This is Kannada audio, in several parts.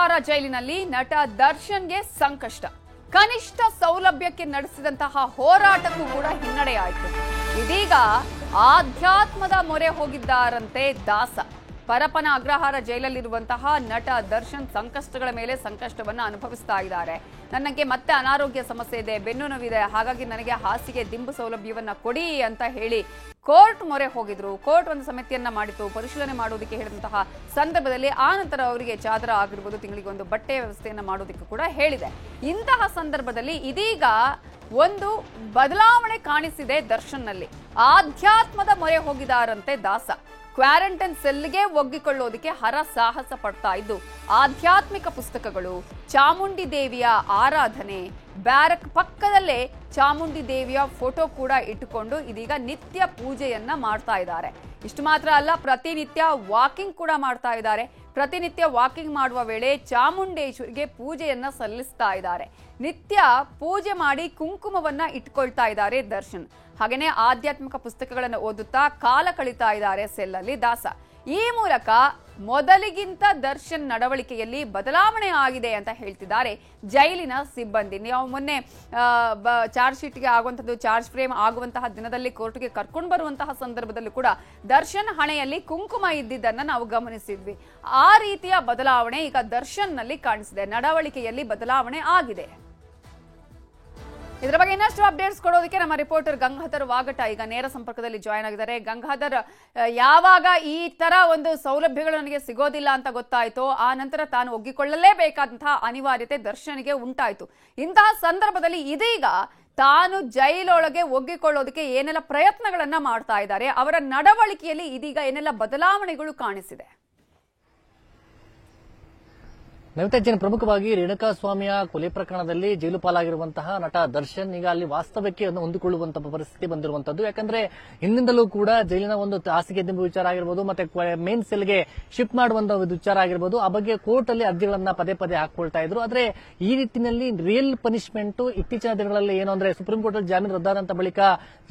ಅಗ್ರಹಾರ ಜೈಲಿನಲ್ಲಿ ನಟ ದರ್ಶನ್ಗೆ ಸಂಕಷ್ಟ. ಕನಿಷ್ಠ ಸೌಲಭ್ಯಕ್ಕೆ ನಡೆಸಿದಂತಹ ಹೋರಾಟಕ್ಕೂ ಕೂಡ ಹಿನ್ನಡೆಯಾಯಿತು. ಇದೀಗ ಆಧ್ಯಾತ್ಮದ ಮೊರೆ ಹೋಗಿದ್ದಾರಂತೆ ದಾಸ. ಪರಪ್ಪನ ಅಗ್ರಹಾರ ಜೈಲಲ್ಲಿರುವಂತಹ ನಟ ದರ್ಶನ್ ಸಂಕಷ್ಟಗಳ ಮೇಲೆ ಸಂಕಷ್ಟವನ್ನ ಅನುಭವಿಸ್ತಾ ಇದ್ದಾರೆ. ನನಗೆ ಮತ್ತೆ ಅನಾರೋಗ್ಯ ಸಮಸ್ಯೆ ಇದೆ, ಬೆನ್ನು ನೋವಿದೆ, ಹಾಗಾಗಿ ನನಗೆ ಹಾಸಿಗೆ ದಿಂಬು ಸೌಲಭ್ಯವನ್ನ ಕೊಡಿ ಅಂತ ಹೇಳಿ ಕೋರ್ಟ್ ಮೊರೆ ಹೋಗಿದ್ರು. ಕೋರ್ಟ್ ಒಂದು ಸಮಿತಿಯನ್ನ ಮಾಡಿತು, ಪರಿಶೀಲನೆ ಮಾಡೋದಕ್ಕೆ ಹೇಳಿದಂತಹ ಸಂದರ್ಭದಲ್ಲಿ ಆ ನಂತರ ಅವರಿಗೆ ಚಾದರ ಆಗಿರ್ಬೋದು, ತಿಂಗಳಿಗೆ ಒಂದು ಬಟ್ಟೆ ವ್ಯವಸ್ಥೆಯನ್ನ ಮಾಡೋದಕ್ಕೆ ಕೂಡ ಹೇಳಿದೆ. ಇಂತಹ ಸಂದರ್ಭದಲ್ಲಿ ಇದೀಗ ಒಂದು ಬದಲಾವಣೆ ಕಾಣಿಸಿದೆ ದರ್ಶನ್ನಲ್ಲಿ. ಆಧ್ಯಾತ್ಮದ ಮೊರೆ ಹೋಗಿದಾರಂತೆ ದಾಸ. ಕ್ವಾರಂಟೈನ್ ಸೆಲ್ಗೆ ಒಗ್ಗಿಕೊಳ್ಳೋದಕ್ಕೆ ಹರಸಾಹಸ ಪಡ್ತಾ ಇದ್ದು ಆಧ್ಯಾತ್ಮಿಕ ಪುಸ್ತಕಗಳು, ಚಾಮುಂಡಿ ದೇವಿಯ ಆರಾಧನೆ, ಬ್ಯಾರಕ್ ಪಕ್ಕದಲ್ಲೇ ಚಾಮುಂಡಿ ದೇವಿಯ ಫೋಟೋ ಕೂಡ ಇಟ್ಟುಕೊಂಡು ಇದೀಗ ನಿತ್ಯ ಪೂಜೆಯನ್ನ ಮಾಡ್ತಾ ಇದ್ದಾರೆ. ಇಷ್ಟು ಮಾತ್ರ ಅಲ್ಲ, ಪ್ರತಿನಿತ್ಯ ವಾಕಿಂಗ್ ಕೂಡ ಮಾಡ್ತಾ ಇದ್ದಾರೆ. ಪ್ರತಿನಿತ್ಯ ವಾಕಿಂಗ್ ಮಾಡುವ ವೇಳೆ ಚಾಮುಂಡೇಶ್ವರಿಗೆ ಪೂಜೆಯನ್ನ ಸಲ್ಲಿಸ್ತಾ ಇದ್ದಾರೆ. ನಿತ್ಯ ಪೂಜೆ ಮಾಡಿ ಕುಂಕುಮವನ್ನ ಇಟ್ಕೊಳ್ತಾ ಇದ್ದಾರೆ ದರ್ಶನ್. ಹಾಗೇನೆ ಆಧ್ಯಾತ್ಮಿಕ ಪುಸ್ತಕಗಳನ್ನು ಓದುತ್ತಾ ಕಾಲ ಕಳೀತಾ ಇದ್ದಾರೆ ಸೆಲ್ಲಲ್ಲಿ ದಾಸ. ಈ ಮೂಲಕ ಮೊದಲಿಗಿಂತ ದರ್ಶನ್ ನಡವಳಿಕೆಯಲ್ಲಿ ಬದಲಾವಣೆ ಆಗಿದೆ ಅಂತ ಹೇಳ್ತಿದ್ದಾರೆ ಜೈಲಿನ ಸಿಬ್ಬಂದಿ. ನಾವು ಮೊನ್ನೆ ಚಾರ್ಜ್ ಶೀಟ್ಗೆ ಆಗುವಂಥದ್ದು, ಚಾರ್ಜ್ ಫ್ರೇಮ್ ಆಗುವಂತಹ ದಿನದಲ್ಲಿ ಕೋರ್ಟ್ಗೆ ಕರ್ಕೊಂಡು ಬರುವಂತಹ ಸಂದರ್ಭದಲ್ಲೂ ಕೂಡ ದರ್ಶನ್ ಹಣೆಯಲ್ಲಿ ಕುಂಕುಮ ಇದ್ದಿದ್ದನ್ನ ನಾವು ಗಮನಿಸಿದ್ವಿ. ಆ ರೀತಿಯ ಬದಲಾವಣೆ ಈಗ ದರ್ಶನ್ನಲ್ಲಿ ಕಾಣಿಸಿದೆ. ನಡವಳಿಕೆಯಲ್ಲಿ ಬದಲಾವಣೆ ಆಗಿದೆ. ಇದರ ಬಗ್ಗೆ ಇನ್ನಷ್ಟು ಅಪ್ಡೇಟ್ಸ್ ಕೊಡೋದಕ್ಕೆ ನಮ್ಮ ರಿಪೋರ್ಟರ್ ಗಂಗಾಧರ್ ವಾಗಟ ಈಗ ನೇರ ಸಂಪರ್ಕದಲ್ಲಿ ಜಾಯ್ನ್ ಆಗಿದ್ದಾರೆ. ಗಂಗಾಧರ್, ಯಾವಾಗ ಈ ತರ ಒಂದು ಸೌಲಭ್ಯಗಳು ನನಗೆ ಸಿಗೋದಿಲ್ಲ ಅಂತ ಗೊತ್ತಾಯ್ತೋ ಆ ನಂತರ ತಾನು ಒಗ್ಗಿಕೊಳ್ಳಲೇಬೇಕಾದಂತಹ ಅನಿವಾರ್ಯತೆ ದರ್ಶನ್ಗೆ ಉಂಟಾಯಿತು. ಇಂತಹ ಸಂದರ್ಭದಲ್ಲಿ ಇದೀಗ ತಾನು ಜೈಲೊಳಗೆ ಒಗ್ಗಿಕೊಳ್ಳೋದಕ್ಕೆ ಏನೆಲ್ಲ ಪ್ರಯತ್ನಗಳನ್ನ ಮಾಡ್ತಾ ಇದ್ದಾರೆ, ಅವರ ನಡವಳಿಕೆಯಲ್ಲಿ ಇದೀಗ ಏನೆಲ್ಲ ಬದಲಾವಣೆಗಳು ಕಾಣಿಸಿದೆ? ನವಿತಾಜನ್, ಪ್ರಮುಖವಾಗಿ ರೇಣುಕಾಸ್ವಾಮಿಯ ಕೊಲೆ ಪ್ರಕರಣದಲ್ಲಿ ಜೈಲು ಪಾಲಾಗಿರುವಂತಹ ನಟ ದರ್ಶನ್ ಈಗ ಅಲ್ಲಿ ವಾಸ್ತವಕ್ಕೆ ಹೊಂದಿಕೊಳ್ಳುವಂತಹ ಪರಿಸ್ಥಿತಿ ಬಂದಿರುವಂತದ್ದು. ಯಾಕಂದ್ರೆ ಹಿಂದಿಂದಲೂ ಕೂಡ ಜೈಲಿನ ಒಂದು ಹಾಸಿಗೆ ದಿಂಬು ವಿಚಾರ ಆಗಿರ್ಬೋದು, ಮತ್ತೆ ಮೇನ್ ಸೆಲ್ಗೆ ಶಿಫ್ಟ್ ಮಾಡುವಂತಹ ವಿಚಾರ ಆಗಿರ್ಬೋದು, ಆ ಬಗ್ಗೆ ಕೋರ್ಟ್ ಅಲ್ಲಿ ಅರ್ಜಿಗಳನ್ನ ಪದೇ ಪದೇ ಹಾಕೊಳ್ತಾ ಇದ್ರು. ಆದ್ರೆ ಈ ರೀತಿಯಲ್ಲಿ ರಿಯಲ್ ಪನಿಷ್ಮೆಂಟ್ ಇತ್ತೀಚಿನ ದಿನಗಳಲ್ಲಿ ಏನು ಅಂದ್ರೆ ಸುಪ್ರೀಂ ಕೋರ್ಟ್ ಅಲ್ಲಿ ಜಾಮೀನು ರದ್ದಾದಂತ ಬಳಿಕ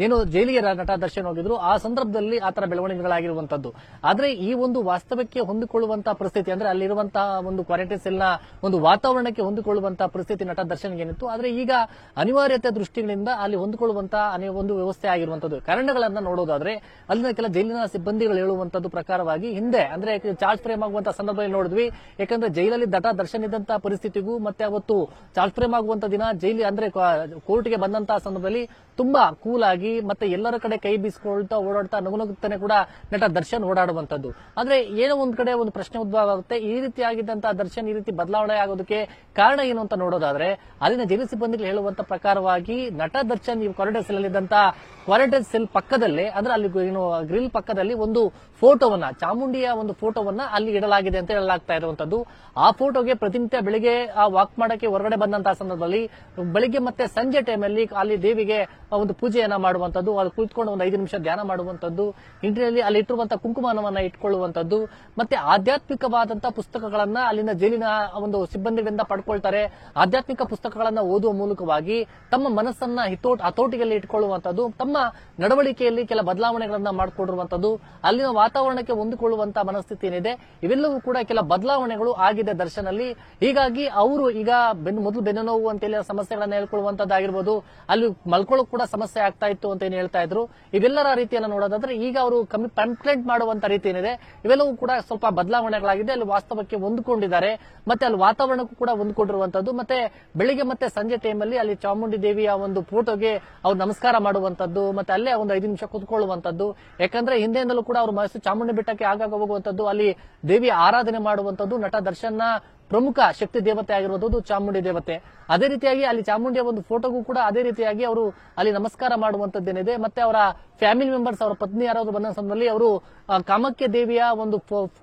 ಏನು ಜೈಲಿಗೆ ನಟ ದರ್ಶನ್ ಹೋಗಿದ್ರು, ಆ ಸಂದರ್ಭದಲ್ಲಿ ಆತರ ಬೆಳವಣಿಗೆಗಳಾಗಿರುವಂತದ್ದು. ಆದ್ರೆ ಈ ಒಂದು ವಾಸ್ತವಕ್ಕೆ ಹೊಂದಿಕೊಳ್ಳುವಂತಹ ಪರಿಸ್ಥಿತಿ ಅಂದ್ರೆ ಅಲ್ಲಿರುವಂತಹ ಒಂದು ಕ್ವಾರಂಟೈನ್ ಸೆಲ್ ಒಂದು ವಾತಾವರಣಕ್ಕೆ ಹೊಂದಿಕೊಳ್ಳುವಂತಹ ಪರಿಸ್ಥಿತಿ ನಟ ದರ್ಶನ್ಗೆ ಏನಿತ್ತು, ಆದ್ರೆ ಈಗ ಅನಿವಾರ್ಯತೆ ದೃಷ್ಟಿಗಳಿಂದ ಅಲ್ಲಿ ಹೊಂದಿಕೊಳ್ಳುವಂತಹ ಒಂದು ವ್ಯವಸ್ಥೆ ಆಗಿರುವಂತದ್ದು. ಕಾರಣಗಳನ್ನ ನೋಡೋದಾದ್ರೆ ಅಲ್ಲಿನ ಕೆಲ ಜೈಲಿನ ಸಿಬ್ಬಂದಿಗಳು ಹೇಳುವಂತದ್ದು ಪ್ರಕಾರವಾಗಿ ಹಿಂದೆ ಅಂದ್ರೆ ಚಾರ್ಜ್ ಫ್ರೇಮ್ ಆಗುವಂತಹ ಸಂದರ್ಭದಲ್ಲಿ ನೋಡಿದ್ವಿ. ಯಾಕಂದ್ರೆ ಜೈಲಲ್ಲಿ ನಟ ದರ್ಶನ್ ಇದ್ದಂತಹ ಪರಿಸ್ಥಿತಿಗೂ ಮತ್ತೆ ಅವತ್ತು ಚಾರ್ಜ್ ಫ್ರೇಮ್ ಆಗುವಂತ ದಿನ ಜೈಲಿ ಅಂದ್ರೆ ಕೋರ್ಟ್ಗೆ ಬಂದಂತಹ ಸಂದರ್ಭದಲ್ಲಿ ತುಂಬಾ ಕೂಲ್ ಆಗಿ ಮತ್ತೆ ಎಲ್ಲರ ಕಡೆ ಕೈ ಬೀಸ್ಕೊಳ್ತಾ ಓಡಾಡ್ತಾ ನಗುನಗುತ್ತಾನೆ ಕೂಡ ನಟ ದರ್ಶನ್ ಓಡಾಡುವಂತದ್ದು. ಆದ್ರೆ ಏನೋ ಒಂದ್ ಕಡೆ ಒಂದು ಪ್ರಶ್ನೆ ಉದ್ಭವ ಆಗುತ್ತೆ, ಈ ರೀತಿ ಆಗಿದ್ದಂತಹ ದರ್ಶನ್ ಈ ರೀತಿ ಬದಲಾವಣೆ ಆಗೋದಕ್ಕೆ ಕಾರಣ ಏನು ಅಂತ ನೋಡೋದಾದ್ರೆ ಅಲ್ಲಿನ ಜೈಲು ಸಿಬ್ಬಂದಿಗಳು ಹೇಳುವಂತ ಪ್ರಕಾರವಾಗಿ ನಟ ದರ್ಶನ್ ಈ ಕ್ವಾರಂಟೈನ್ ಸೆಲ್ ಅಲ್ಲಿದ್ದಂತಹ ಕ್ವಾರಂಟೈನ್ ಸೆಲ್ ಪಕ್ಕದಲ್ಲೇ ಅಂದ್ರೆ ಅಲ್ಲಿ ಏನು ಗ್ರಿಲ್ ಪಕ್ಕದಲ್ಲಿ ಒಂದು ಫೋಟೋವನ್ನ, ಚಾಮುಂಡಿಯ ಒಂದು ಫೋಟೋವನ್ನ ಅಲ್ಲಿ ಇಡಲಾಗಿದೆ ಅಂತ ಹೇಳಲಾಗ್ತಾ ಇರುವಂತದ್ದು. ಆ ಫೋಟೋಗೆ ಪ್ರತಿನಿತ್ಯ ಬೆಳಿಗ್ಗೆ ವಾಕ್ ಮಾಡಕ್ಕೆ ಹೊರಗಡೆ ಬಂದಂತಹ ಸಂದರ್ಭದಲ್ಲಿ ಬೆಳಿಗ್ಗೆ ಮತ್ತೆ ಸಂಜೆ ಟೈಮಲ್ಲಿ ಅಲ್ಲಿ ದೇವಿಗೆ ಒಂದು ಪೂಜೆಯನ್ನ ಮಾಡುವಂತದ್ದು, ಅಲ್ಲಿ ಕುಳಿತುಕೊಂಡು ಒಂದು 5 ನಿಮಿಷ ಧ್ಯಾನ ಮಾಡುವಂತದ್ದು, ಇಂಟಿನಲ್ಲಿ ಅಲ್ಲಿ ಇಟ್ಟಿರುವಂತಹ ಕುಂಕುಮವನ್ನ ಇಟ್ಕೊಳ್ಳುವಂತದ್ದು, ಮತ್ತೆ ಆಧ್ಯಾತ್ಮಿಕವಾದಂತಹ ಪುಸ್ತಕಗಳನ್ನ ಅಲ್ಲಿನ ಜೈಲಿನ ಒಂದು ಸಿಬ್ಬಂದಿಗಳಿಂದ ಪಡ್ಕೊಳ್ತಾರೆ. ಆಧ್ಯಾತ್ಮಿಕ ಪುಸ್ತಕಗಳನ್ನ ಓದುವ ಮೂಲಕವಾಗಿ ತಮ್ಮ ಮನಸ್ಸನ್ನ ಹತೋಟಿಯಲ್ಲಿ ಇಟ್ಕೊಳ್ಳುವಂತದ್ದು, ತಮ್ಮ ನಡವಳಿಕೆಯಲ್ಲಿ ಕೆಲ ಬದಲಾವಣೆಗಳನ್ನ ಮಾಡಿಕೊಂಡಿರುವಂತದ್ದು, ಅಲ್ಲಿನ ವಾತಾವರಣಕ್ಕೆ ಹೊಂದಿಕೊಳ್ಳುವಂತಹ ಮನಸ್ಥಿತಿ ಏನಿದೆ ಇವೆಲ್ಲವೂ ಕೂಡ ಕೆಲ ಬದಲಾವಣೆಗಳು ಆಗಿದೆ ದರ್ಶನ್ ಅಲ್ಲಿ. ಹೀಗಾಗಿ ಅವರು ಈಗ ಮೊದಲು ಬೆನ್ನು ನೋವು ಅಂತ ಸಮಸ್ಯೆಗಳನ್ನ ಹೇಳ್ಕೊಳ್ಳುವಂತದ್ದಾಗಿರ್ಬೋದು, ಅಲ್ಲಿ ಮಲ್ಕೊಳ್ಳೋಕೆ ಕೂಡ ಸಮಸ್ಯೆ ಆಗ್ತಾ ಇತ್ತು ಅಂತ ಏನ್ ಹೇಳ್ತಾ ಇದ್ರು. ಇವೆಲ್ಲರ ರೀತಿಯನ್ನ ನೋಡೋದಾದ್ರೆ ಈಗ ಅವರು ಕಂಪ್ಲೇಂಟ್ ಮಾಡುವಂತ ರೀತಿ ಏನಿದೆ ಇವೆಲ್ಲವೂ ಕೂಡ ಸ್ವಲ್ಪ ಬದಲಾವಣೆಗಳಾಗಿದೆ. ಅಲ್ಲಿ ವಾಸ್ತವಕ್ಕೆ ಹೊಂದಿಕೊಂಡಿದ್ದಾರೆ, ಮತ್ತೆ ಅಲ್ಲಿ ವಾತಾವರಣಕ್ಕೂ ಕೂಡ ಹೊಂದಿಕೊಂಡಿರುವಂತದ್ದು. ಮತ್ತೆ ಬೆಳಿಗ್ಗೆ ಮತ್ತೆ ಸಂಜೆ ಟೈಮಲ್ಲಿ ಅಲ್ಲಿ ಚಾಮುಂಡಿ ದೇವಿಯ ಒಂದು ಫೋಟೋಗೆ ಅವ್ರು ನಮಸ್ಕಾರ ಮಾಡುವಂತದ್ದು, ಮತ್ತೆ ಅಲ್ಲೇ ಒಂದು 5 ನಿಮಿಷ ಕುತ್ಕೊಳ್ಳುವಂತದ್ದು. ಯಾಕಂದ್ರೆ ಹಿಂದೆಯಿಂದಲೂ ಕೂಡ ಅವರು ಮೈಸೂರು ಚಾಮುಂಡಿ ಬೆಟ್ಟಕ್ಕೆ ಆಗಾಗ ಹೋಗುವಂತದ್ದು, ಅಲ್ಲಿ ದೇವಿಯ ಆರಾಧನೆ ಮಾಡುವಂತದ್ದು. ನಟ ದರ್ಶನ್ನ ಪ್ರಮುಖ ಶಕ್ತಿ ದೇವತೆ ಆಗಿರುವುದು ಚಾಮುಂಡಿ ದೇವತೆ. ಅದೇ ರೀತಿಯಾಗಿ ಅಲ್ಲಿ ಚಾಮುಂಡಿಯ ಒಂದು ಫೋಟೋಗೂ ಕೂಡ ಅದೇ ರೀತಿಯಾಗಿ ಅವರು ಅಲ್ಲಿ ನಮಸ್ಕಾರ ಮಾಡುವಂತದ್ದೇನಿದೆ. ಮತ್ತೆ ಅವರ ಫ್ಯಾಮಿಲಿ ಮೆಂಬರ್ಸ್, ಅವರ ಪತ್ನಿ ಯಾರಾದ್ರೂ ಬಂದ ಸಂದರ್ಭದಲ್ಲಿ ಅವರು ಕಾಮಾಖ್ಯ ದೇವಿಯ ಒಂದು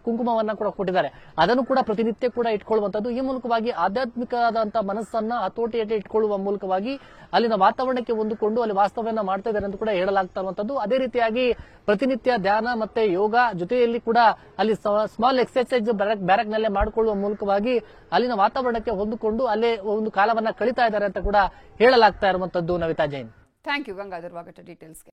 ಕುಂಕುಮವನ್ನ ಕೂಡ ಕೊಟ್ಟಿದ್ದಾರೆ, ಅದನ್ನು ಕೂಡ ಪ್ರತಿನಿತ್ಯ ಕೂಡ ಇಟ್ಕೊಳ್ಳುವಂತದ್ದು. ಈ ಮೂಲಕವಾಗಿ ಆಧ್ಯಾತ್ಮಿಕವಾದಂತಹ ಮನಸ್ಸನ್ನ ಹತೋಟಿಯಲ್ಲಿ ಇಟ್ಕೊಳ್ಳುವ ಮೂಲಕವಾಗಿ ಅಲ್ಲಿನ ವಾತಾವರಣಕ್ಕೆ ಹೊಂದಿಕೊಂಡು ಅಲ್ಲಿ ವಾಸ್ತವ್ಯನ ಮಾಡ್ತಾ ಇದ್ದಾರೆ ಅಂತ ಕೂಡ ಹೇಳಲಾಗ್ತಾ ಇರುವಂತದ್ದು. ಅದೇ ರೀತಿಯಾಗಿ ಪ್ರತಿನಿತ್ಯ ಧ್ಯಾನ ಮತ್ತೆ ಯೋಗ ಜೊತೆಯಲ್ಲಿ ಕೂಡ ಅಲ್ಲಿ ಸ್ಮಾಲ್ ಎಕ್ಸರ್ಸೈಸ್ ಬ್ಯಾರಕ್ ನಲ್ಲೇ ಮಾಡಿಕೊಳ್ಳುವ ಮೂಲಕವಾಗಿ ಅಲ್ಲಿನ ವಾತಾವರಣಕ್ಕೆ ಹೊಂದಿಕೊಂಡು ಅಲ್ಲೇ ಒಂದು ಕಾಲವನ್ನ ಕಳೀತಾ ಇದ್ದಾರೆ ಅಂತ ಕೂಡ ಹೇಳಲಾಗ್ತಾ ಇರುವಂತದ್ದು. ನವಿತಾ ಜೈನ್, ಥ್ಯಾಂಕ್ ಯು ಗಂಗಾಧರ್ ವಾಗಟ ಡೀಟೇಲ್ಸ್ಗೆ.